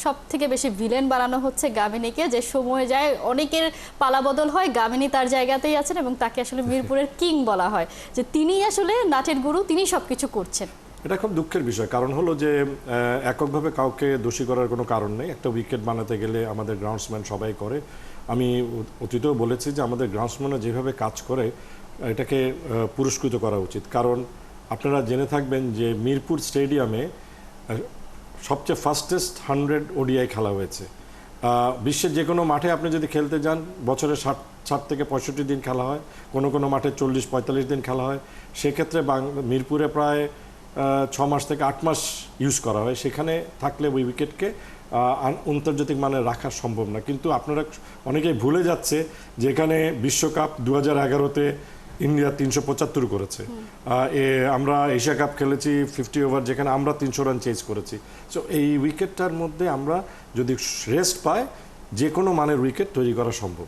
সব থেকে বেশি ভিলেন বানানো হচ্ছে গামিনীকে, যে সময় যায় অনেকের পালাবদল হয়, গামিনী তার জায়গাতেই আছেন এবং তাকে আসলে মিরপুরের কিং বলা হয়, যে তিনিই আসলে নাচের গুরু, তিনিই সবকিছু করছেন। এটা খুব দুঃখের বিষয়, কারণ হলো যে এককভাবে কাউকে দোষী করার কোনো কারণ নেই। একটা উইকেট বানাতে গেলে আমাদের গ্রাউন্ডসম্যান সবাই করে। আমি অতীতেও বলেছি যে আমাদের গ্রাউন্ডসম্যানরা যেভাবে কাজ করে এটাকে পুরস্কৃত করা উচিত। কারণ আপনারা জেনে থাকবেন যে মিরপুর স্টেডিয়ামে সবচেয়ে ফাস্টেস্ট 100 ওডিআই খেলা হয়েছে। বিশ্বের যে কোনো মাঠে আপনি যদি খেলতে যান, বছরে 60 থেকে 65 দিন খেলা হয়, কোনো কোনো মাঠে 40-45 দিন খেলা হয়। সেক্ষেত্রে মিরপুরে প্রায় 6 মাস থেকে 8 মাস ইউজ করা হয়। সেখানে থাকলে ওই উইকেটকে আন্তর্জাতিক মানে রাখা সম্ভব না। কিন্তু আপনারা অনেকেই ভুলে যাচ্ছে যে এখানে বিশ্বকাপ 2011-তে ইন্ডিয়া 375 করেছে। আমরা এশিয়া কাপ খেলেছি 50 ওভার, যেখানে আমরা 300 রান চেজ করেছি। সো এই উইকেটটার মধ্যে আমরা যদি রেস্ট পাই, যে কোনো মানের উইকেট তৈরি করা সম্ভব।